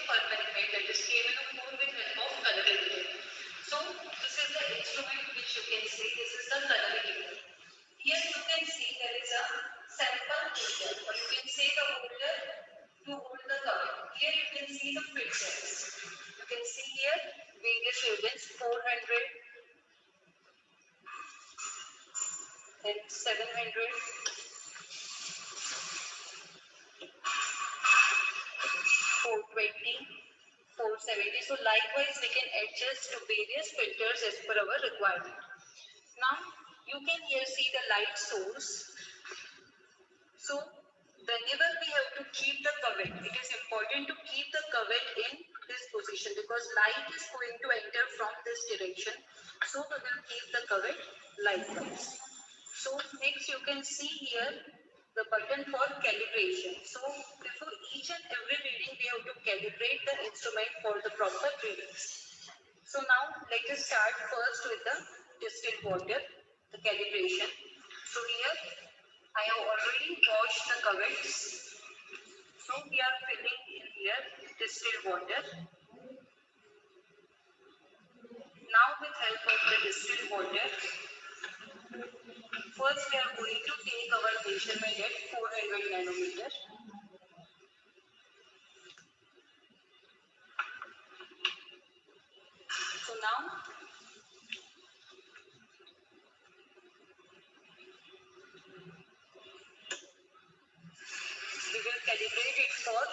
permanent, that is KMnO4 with help of colorimeter. So this is the instrument which you can see. This is the colorimeter. Here you can see there is a sample holder, or you can say the holder to hold the cover. Here you can see the filters. You can see here various wavelengths 400 and 700. 420, 470. So likewise we can adjust to various filters as per our requirement. Now you can here see the light source. So whenever we have to keep the cuvette, it is important to keep the cuvette in this position because light is going to enter from this direction. So we will keep the cuvette likewise. So next you can see here the button for calibration. So before each and every reading we have to calibrate the instrument for the proper readings. So now let us start first with the distilled water, the calibration. So here I have already washed the cuvettes. So we are filling in here distilled water. Now with help of the distilled water, first we are going to take our measurement at 400 nanometer. So now we will calibrate it for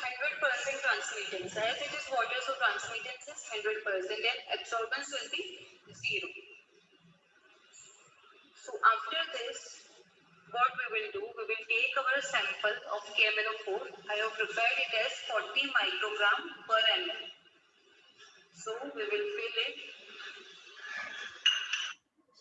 100% transmittance. As it is water, so transmittance is 100% and absorbance will be 0. So after this, what we will do, we will take our sample of KMnO4. I have prepared it as 40 microgram per ml. So we will fill it.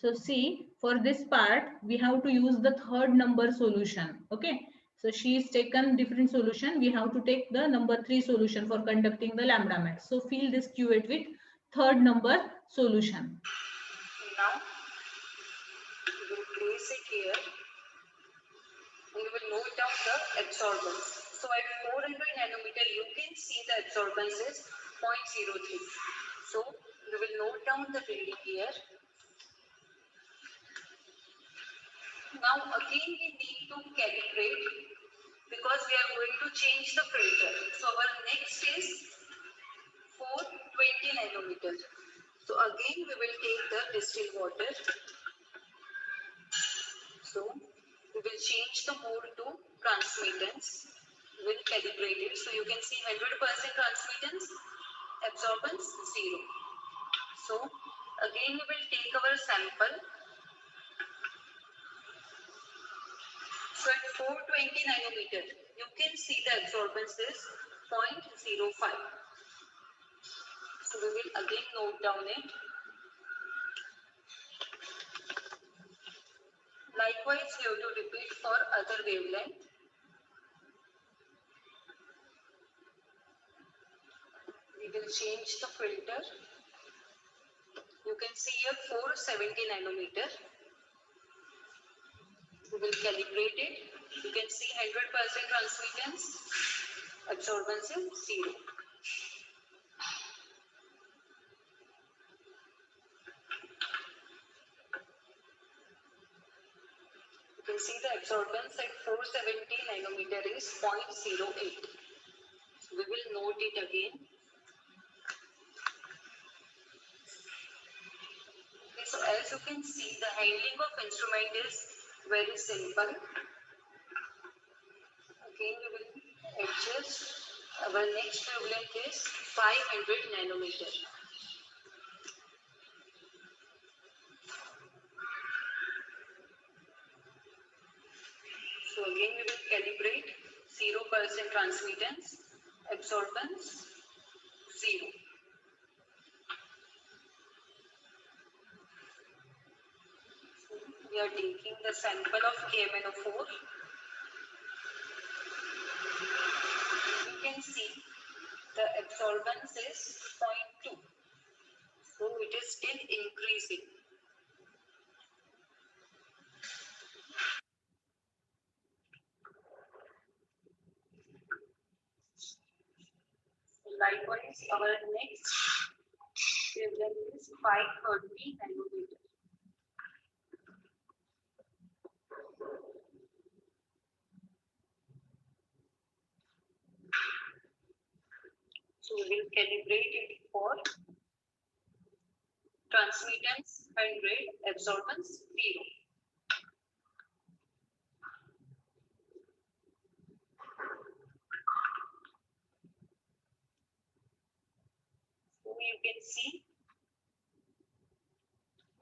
So see, for this part, we have to use the third number solution. Okay. So she's taken different solution. We have to take the number 3 solution for conducting the lambda max. So fill this cuvette with third number solution. Now we will place it here. We will note down the absorbance. So at 400 nanometer, you can see the absorbance is 0.03. So we will note down the reading here. Now again we need to calibrate because we are going to change the filter. So our next is 420 nanometer. So again we will take the distilled water. So we will change the mode to transmittance. We will calibrate it. So you can see 100% transmittance, absorbance 0. So again we will take our sample. So at 420 nanometer, you can see the absorbance is 0.05. So we will again note down it. Likewise, we have to repeat for other wavelength. We will change the filter. You can see here 470 nanometer. We will calibrate it. You can see 100% transmittance, absorbance is 0. You can see the absorbance at 470 nanometer is 0.08. We will note it again. Okay, so as you can see, the handling of instrument is very simple. Again, we will adjust. Our next wavelength is 500 nanometer. So again, we will calibrate 0% transmittance, absorbance 0. So we are taking the sample of KMnO4. You can see the absorbance is 0.2. So it is still increasing. Likewise, our next wavelength is 530 nanometer. So we will calibrate it for transmittance 100, absorbance 0. So you can see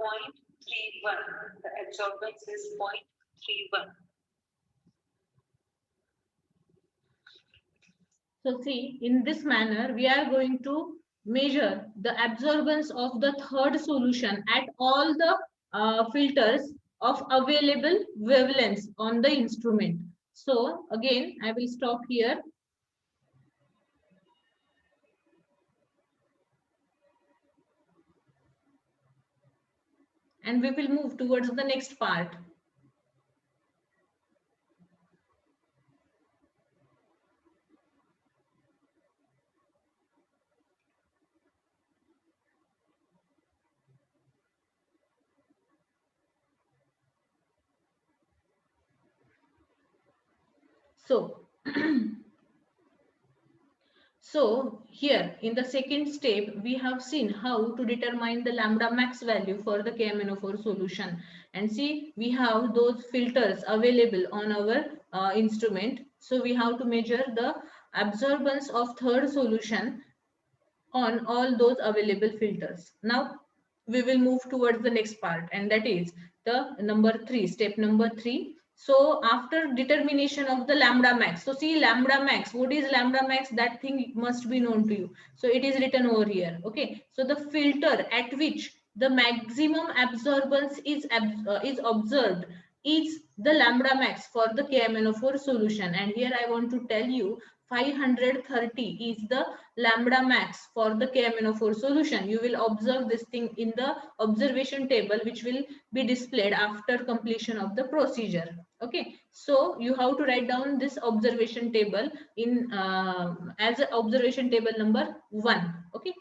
0.31. The absorbance is 0.31. So see, in this manner, we are going to measure the absorbance of the third solution at all the filters of available wavelengths on the instrument. So again, I will stop here. And we will move towards the next part. So, so here in the second step, we have seen how to determine the lambda max value for the KMNO4 solution. And see, we have those filters available on our instrument. So we have to measure the absorbance of third solution on all those available filters. Now we will move towards the next part, and that is the number 3, step number 3. So after determination of the lambda max, so see lambda max, what is lambda max? That thing must be known to you. So it is written over here. Okay, so the filter at which the maximum absorbance is observed is the lambda max for the KMNO4 solution. And here I want to tell you 530 is the lambda max for the KMNO4 solution. You will observe this thing in the observation table, which will be displayed after completion of the procedure. Okay, so you have to write down this observation table in as a observation table number 1. Okay,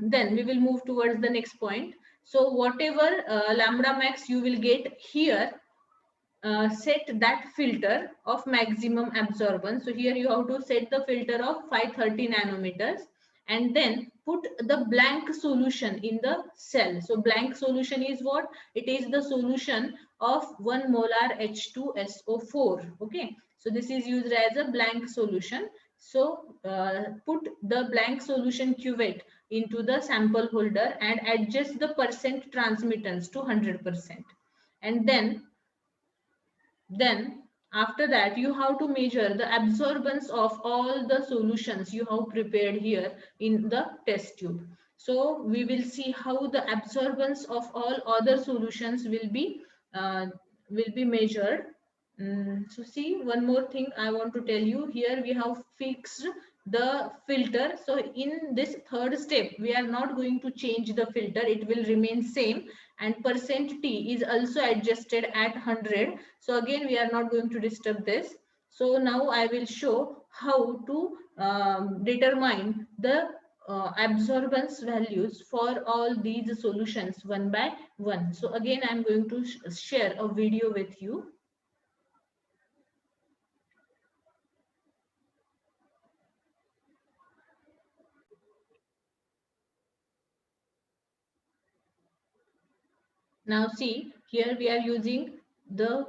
then we will move towards the next point. So whatever lambda max you will get here, set that filter of maximum absorbance. So here you have to set the filter of 530 nanometers and then put the blank solution in the cell. So blank solution is what? It is the solution of 1 molar H2SO4. Okay, so this is used as a blank solution. So put the blank solution cuvette into the sample holder and adjust the percent transmittance to 100%. And then after that you have to measure the absorbance of all the solutions you have prepared here in the test tube. So we will see how the absorbance of all other solutions will be measured. So see, one more thing I want to tell you. Here we have fixed the filter. So in this third step, we are not going to change the filter. It will remain same, and percent T is also adjusted at 100. So again, we are not going to disturb this. So now I will show how to determine the absorbance values for all these solutions one by one. So again, I'm going to share a video with you. Now see, here we are using the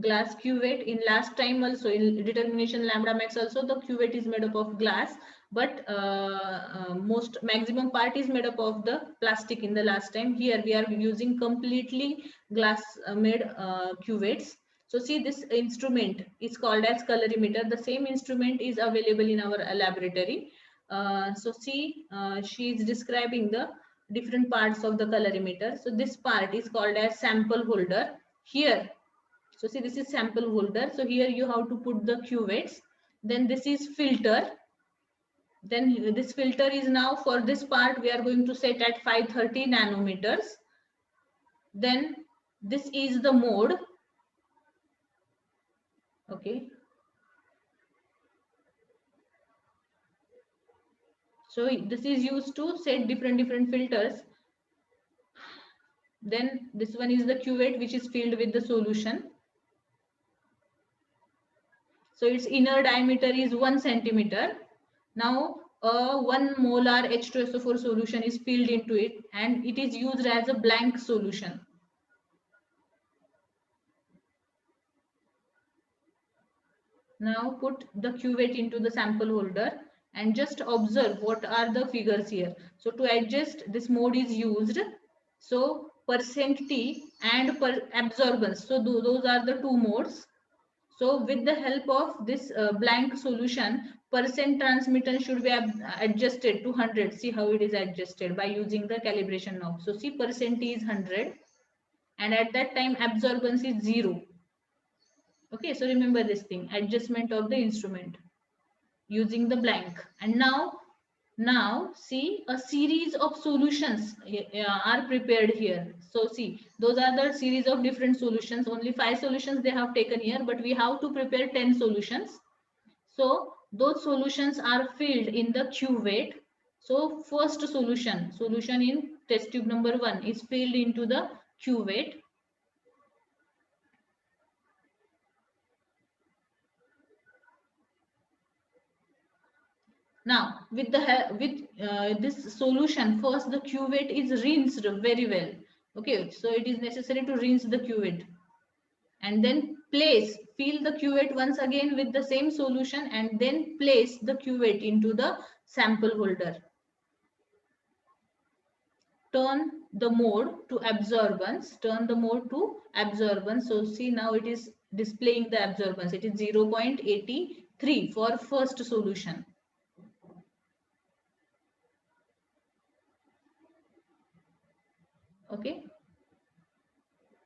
glass cuvette. In last time also, in determination lambda max also, the cuvette is made up of glass, but most maximum part is made up of the plastic in the last time. Here we are using completely glass made cuvettes. So see, this instrument is called as colorimeter. The same instrument is available in our laboratory. So see, she is describing the different parts of the colorimeter. So this part is called as sample holder. Here, so see, this is sample holder. So here you have to put the cuvettes. Then this is filter. Then this filter is now for this part we are going to set at 530 nanometers. Then this is the mode. Okay. So this is used to set different filters. Then this one is the cuvette which is filled with the solution. So its inner diameter is 1 centimeter. Now a 1 molar H2SO4 solution is filled into it and it is used as a blank solution. Now put the cuvette into the sample holder and just observe what are the figures here. So to adjust this mode is used. So %T and per absorbance. So those are the two modes. So with the help of this blank solution, percent transmittance should be adjusted to 100. See how it is adjusted by using the calibration knob. So see % is 100 and at that time absorbance is 0. Okay, so remember this thing, adjustment of the instrument using the blank. And now see a series of solutions are prepared here. So see, those are the series of different solutions. Only 5 solutions they have taken here, but we have to prepare 10 solutions. So those solutions are filled in the cuvette. So first solution in test tube number 1 is filled into the cuvette. Now, with this solution, first the cuvette is rinsed very well. Okay, so it is necessary to rinse the cuvette and then fill the cuvette once again with the same solution and then place the cuvette into the sample holder. Turn the mode to absorbance. So see, now it is displaying the absorbance. It is 0.83 for first solution. Okay.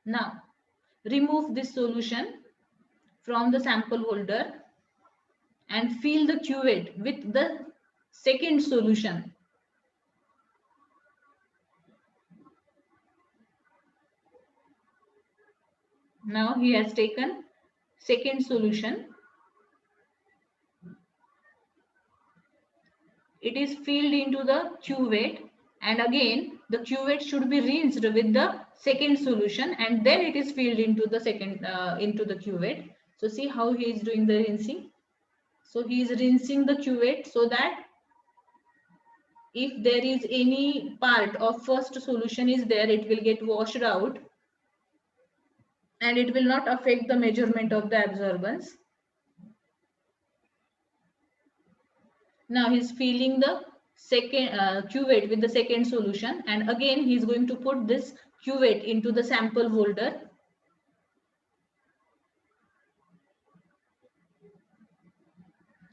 Now remove this solution from the sample holder and fill the cuvette with the second solution. Now he has taken second solution. It is filled into the cuvette and again the cuvette should be rinsed with the second solution and then it is filled into the into the cuvette. So see how he is doing the rinsing. So he is rinsing the cuvette so that if there is any part of first solution is there, it will get washed out and it will not affect the measurement of the absorbance. Now he is filling the second cuvette with the second solution and again he is going to put this cuvette into the sample holder.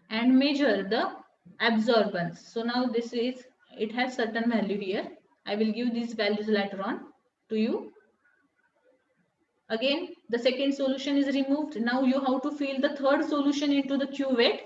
And measure the absorbance. So now it has certain value here. I will give these values later on to you. Again, the second solution is removed. Now you have to fill the third solution into the cuvette.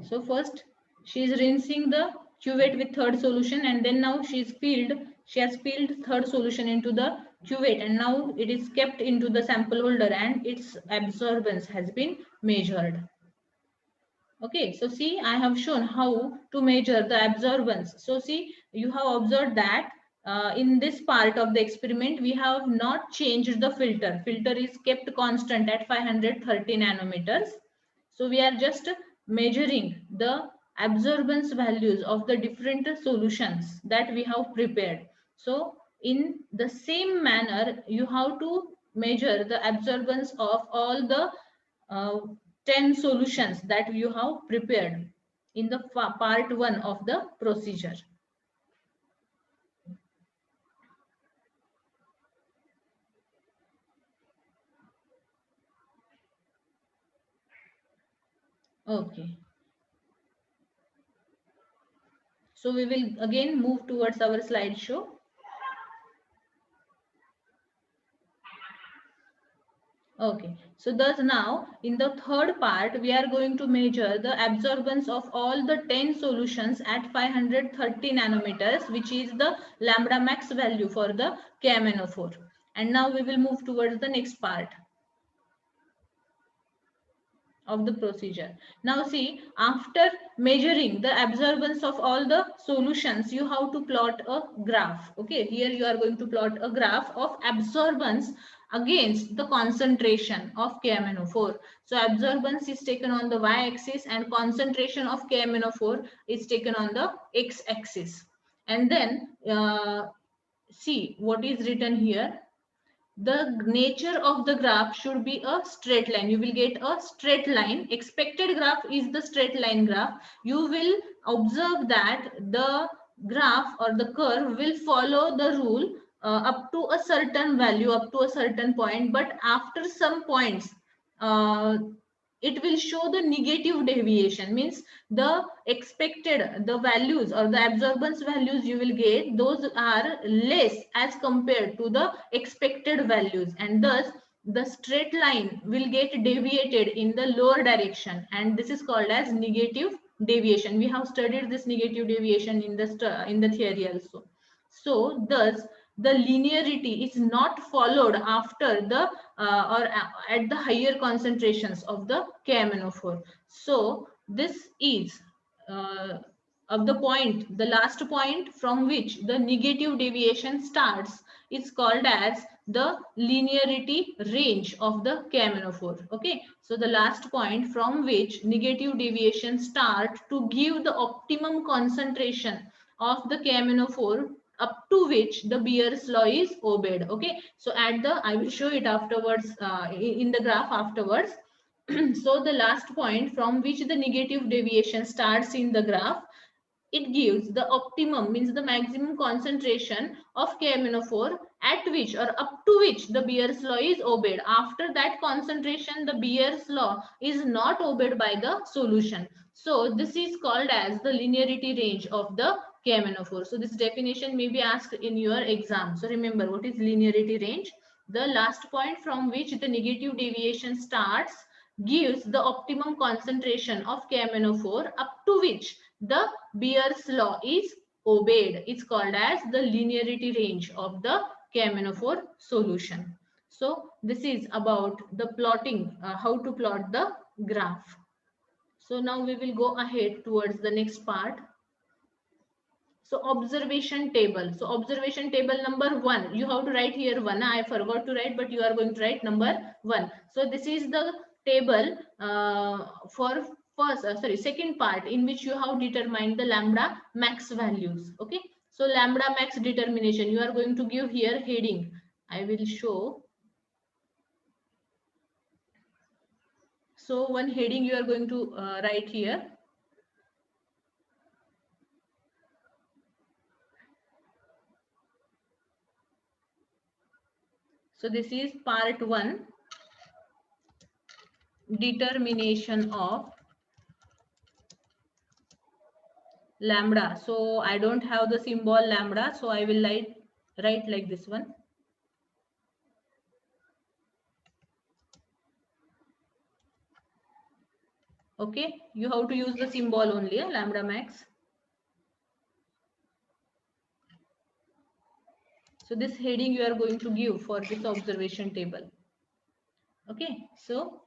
So first she is rinsing the cuvette with third solution and then now she has filled third solution into the cuvette and now it is kept into the sample holder and its absorbance has been measured. Okay, so see, I have shown how to measure the absorbance. So see, you have observed that in this part of the experiment, we have not changed the filter. Filter is kept constant at 530 nanometers. So we are just measuring the absorbance values of the different solutions that we have prepared. So in the same manner, you have to measure the absorbance of all the 10 solutions that you have prepared in the part 1 of the procedure. Okay. So we will again move towards our slideshow. Okay, so thus now in the third part, we are going to measure the absorbance of all the 10 solutions at 530 nanometers, which is the lambda max value for the KMNO4. And now we will move towards the next part of the procedure. Now see, after measuring the absorbance of all the solutions, you have to plot a graph. Okay, here you are going to plot a graph of absorbance against the concentration of KMNO4. So absorbance is taken on the y-axis and concentration of KMNO4 is taken on the x-axis. And then see what is written here. The nature of the graph should be a straight line. You will get a straight line. Expected graph is the straight line graph. You will observe that the graph or the curve will follow the rule up to a certain value, up to a certain point, but after some points uh, it will show the negative deviation, means the expected, the values or the absorbance values you will get, those are less as compared to the expected values, and thus the straight line will get deviated in the lower direction, and this is called as negative deviation. We have studied this negative deviation in the theory also. So thus the linearity is not followed after the or at the higher concentrations of the KMNO4. So this is of the point, the last point from which the negative deviation starts is called as the linearity range of the KMNO4. Okay, so the last point from which negative deviation start to give the optimum concentration of the KMNO4 up to which the Beer's law is obeyed. Okay, so at the, I will show it afterwards in the graph afterwards. So the last point from which the negative deviation starts in the graph, it gives the optimum, means the maximum concentration of KMNO4 at which or up to which the Beer's law is obeyed. After that concentration, the Beer's law is not obeyed by the solution. So this is called as the linearity range of the KMNO4. So this definition may be asked in your exam. So remember, what is linearity range? The last point from which the negative deviation starts gives the optimum concentration of KMNO4 up to which the Beer's law is obeyed. It's called as the linearity range of the KMNO4 solution. So this is about the plotting, how to plot the graph. So now we will go ahead towards the next part. So observation table. So observation table number 1. You have to write here 1. I forgot to write, but you are going to write number 1. So this is the table for second part, in which you have determined the lambda max values. Okay. So lambda max determination, you are going to give here heading. I will show. So one heading you are going to write here. So this is part 1, determination of lambda. So I don't have the symbol lambda, so I will write like this one. Okay, you have to use the symbol only, lambda max. So this heading you are going to give for this observation table. Okay, so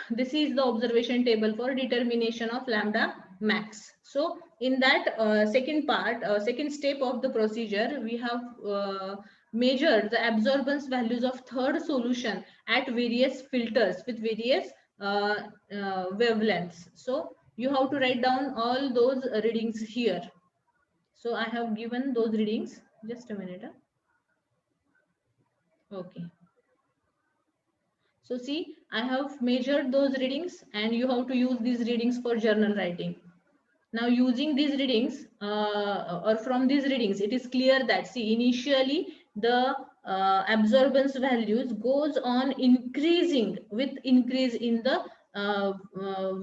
this is the observation table for determination of lambda max. So in that second part, second step of the procedure, we have measured the absorbance values of third solution at various filters with various wavelengths. So you have to write down all those readings here. So I have given those readings. Just a minute. Okay. So see, I have measured those readings and you have to use these readings for journal writing. Now using these readings or from these readings, it is clear that see, initially the absorbance values goes on increasing with increase in the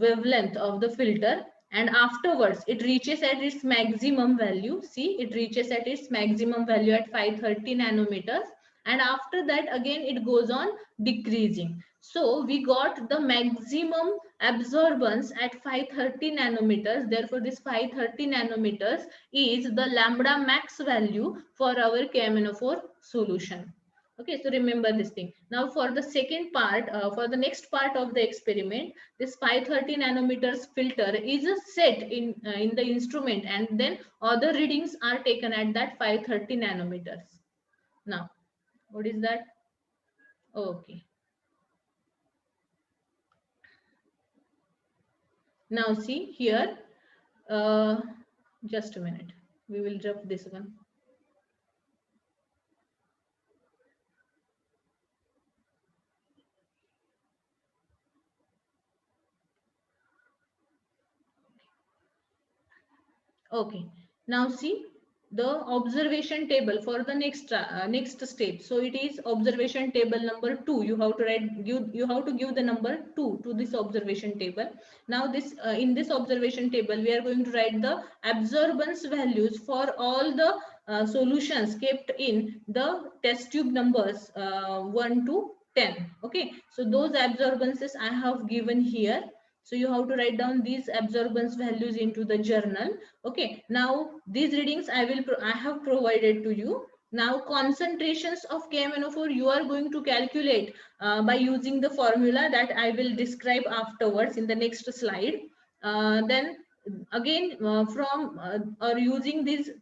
wavelength of the filter, and afterwards it reaches at its maximum value. See, it reaches at its maximum value at 530 nanometers, and after that again it goes on decreasing. So we got the maximum absorbance at 530 nanometers. Therefore, this 530 nanometers is the lambda max value for our KMNO4 solution. Okay, so remember this thing. Now for the second part, for the next part of the experiment, this 530 nanometers filter is set in the instrument, and then other readings are taken at that 530 nanometers. Now, what is that? Okay. Now see here, just a minute. We will drop this one. Okay. Now see the observation table for the next step. So it is observation table number 2. You have to write, you have to give the number 2 to this observation table. Now this in this observation table we are going to write the absorbance values for all the solutions kept in the test tube numbers 1 to 10. Okay, so those absorbances I have given here. So you have to write down these absorbance values into the journal. Okay, now these readings I have provided to you. Now concentrations of KMNO4 you are going to calculate by using the formula that I will describe afterwards in the next slide. Then again from or using these.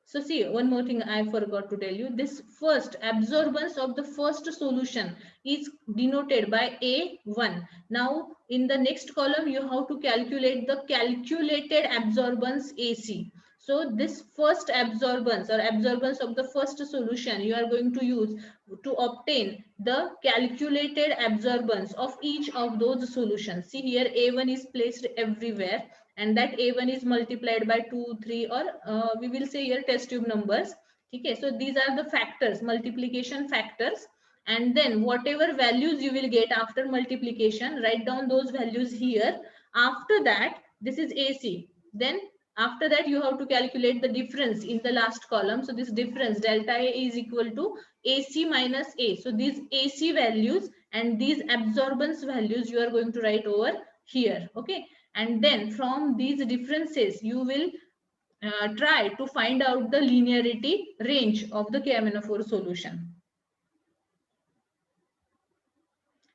So see, one more thing I forgot to tell you. This first absorbance of the first solution is denoted by A1. Now, in the next column, you have to calculate the calculated absorbance AC. So this first absorbance or absorbance of the first solution you are going to use to obtain the calculated absorbance of each of those solutions. See here, A1 is placed everywhere, and that A1 is multiplied by 2, 3, or we will say here test tube numbers. Okay, so these are the factors, multiplication factors, and then whatever values you will get after multiplication, write down those values here. After that, this is AC. Then after that, you have to calculate the difference in the last column. So this difference, delta A, is equal to AC minus A. So these AC values and these absorbance values you are going to write over here. Okay, and then from these differences you will try to find out the linearity range of the KMNO4 solution.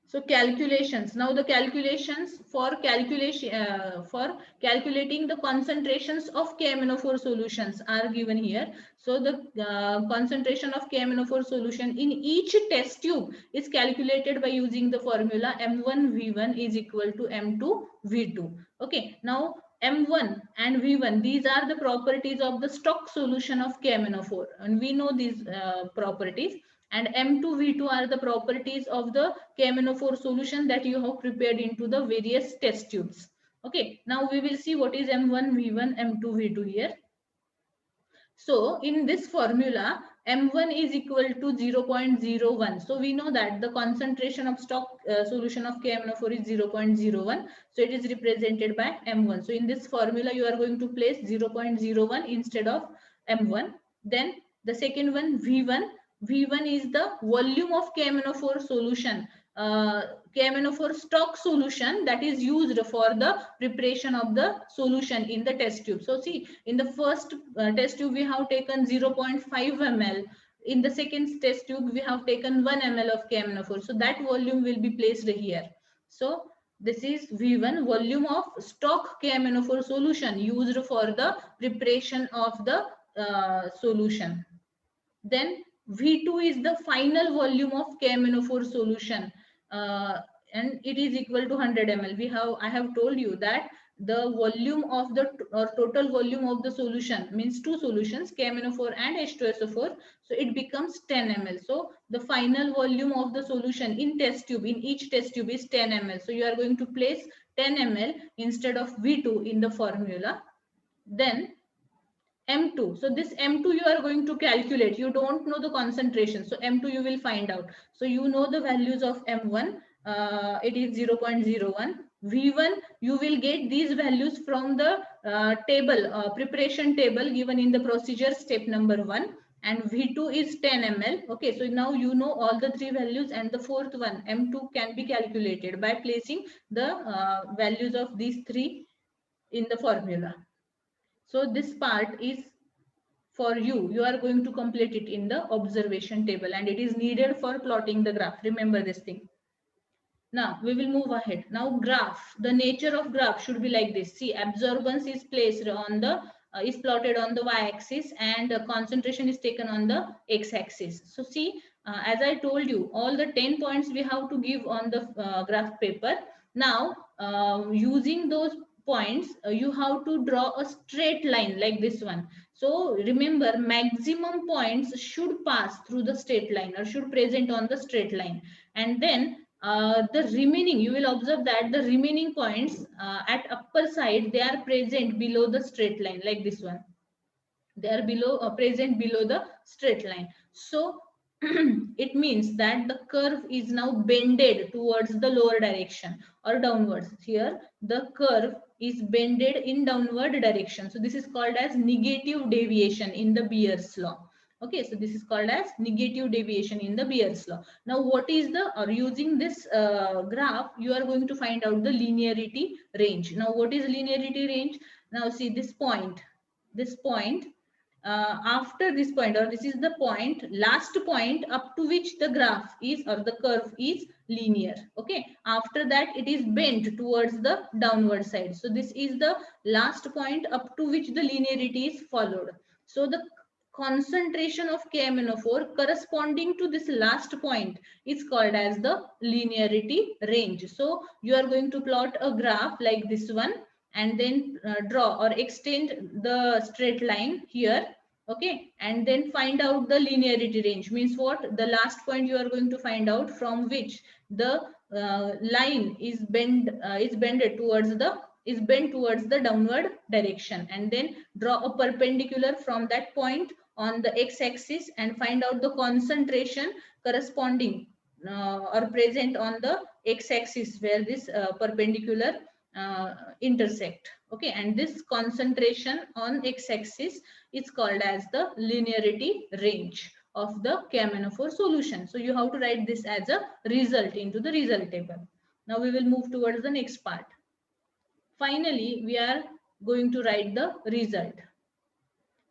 So calculations. Now the calculations for calculating the concentrations of KMNO4 solutions are given here. So the concentration of KMNO4 solution in each test tube is calculated by using the formula M1V1 is equal to M2V2. Okay. Now M1 and V1, these are the properties of the stock solution of KMNO4, and we know these properties. And M2, V2 are the properties of the KMNO4 solution that you have prepared into the various test tubes. Okay, now we will see what is M1, V1, M2, V2 here. So in this formula, M1 is equal to 0.01. So we know that the concentration of stock solution of KMNO4 is 0.01. So it is represented by M1. So in this formula, you are going to place 0.01 instead of M1. Then the second one, V1. V1 is the volume of KMNO4 solution, KMNO4 stock solution that is used for the preparation of the solution in the test tube. So see, in the first test tube we have taken 0.5 ml. In the second test tube we have taken 1 ml of KMNO4. So that volume will be placed here. So this is V1, volume of stock KMNO4 solution used for the preparation of the solution. Then V2 is the final volume of KMNO4 solution, and it is equal to 100 ml. I have told you that the volume of the total volume of the solution means two solutions, KMNO4 and H2SO4. So it becomes 10 ml. So the final volume of the solution in test tube, in each test tube, is 10 ml. So you are going to place 10 ml instead of V2 in the formula. Then M2. So this M2 you are going to calculate. You don't know the concentration. So M2 you will find out. So you know the values of M1. It is 0.01. V1 you will get these values from the table, preparation table given in the procedure step number 1. and V2 is 10 ml. Okay, so now you know all the three values, and the fourth one, M2, can be calculated by placing the values of these three in the formula. So this part is for you. You are going to complete it in the observation table, and it is needed for plotting the graph. Remember this thing. Now we will move ahead. Now graph, the nature of graph should be like this. See, absorbance is placed on the is plotted on the y-axis, and concentration is taken on the x-axis. So see, as I told you, all the 10 points we have to give on the graph paper. Now using those points, you have to draw a straight line like this one. So remember, maximum points should pass through the straight line, or should present on the straight line, and then the remaining, you will observe that the remaining points at upper side, they are present below the straight line like this one. They are below present below the straight line. So it means that the curve is now bended towards the lower direction or downwards. Here the curve is bended in downward direction. So this is called as negative deviation in the Beer's law. Okay, so this is called as negative deviation in the Beer's law. Now what is the, or using this graph, you are going to find out the linearity range. Now what is linearity range? Now see this point, after this point, or this is the point, last point up to which the graph is, or the curve is linear. Okay, after that it is bent towards the downward side. So this is the last point up to which the linearity is followed. So the concentration of KMnO4 corresponding to this last point is called as the linearity range. So you are going to plot a graph like this one, and then draw or extend the straight line here. Okay, and then find out the linearity range. Means what? The last point you are going to find out from which the line is bent towards the downward direction, and then draw a perpendicular from that point on the x-axis and find out the concentration corresponding or present on the x-axis where this perpendicular intersect. Okay, and this concentration on x-axis is called as the linearity range of the KMnO4 solution. So you have to write this as a result into the result table. Now we will move towards the next part. Finally, we are going to write the result.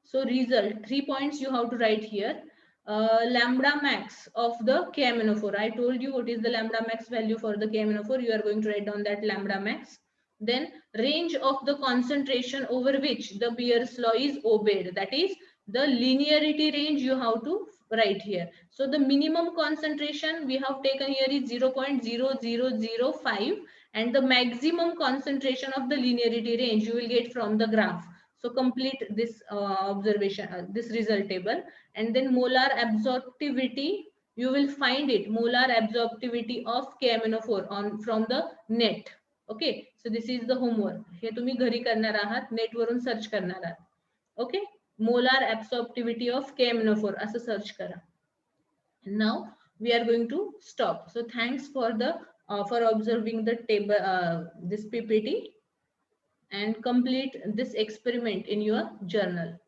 So result, 3 points you have to write here. Lambda max of the KMnO4. I told you what is the lambda max value for the KMnO4. You are going to write down that lambda max. Then range of the concentration over which the Beer's law is obeyed. That is the linearity range you have to write here. So the minimum concentration we have taken here is 0.0005, and the maximum concentration of the linearity range you will get from the graph. So complete this observation, this result table, and then molar absorptivity, you will find it, molar absorptivity of KMnO4 on from the net. Okay, so this is the homework. हे तुम्ही घरी करणार आहात, net वरून search करणार आहात. Okay, molar absorptivity of KMnO4 असं search करा. Now we are going to stop. So thanks for the for observing the table, this PPT, and complete this experiment in your journal.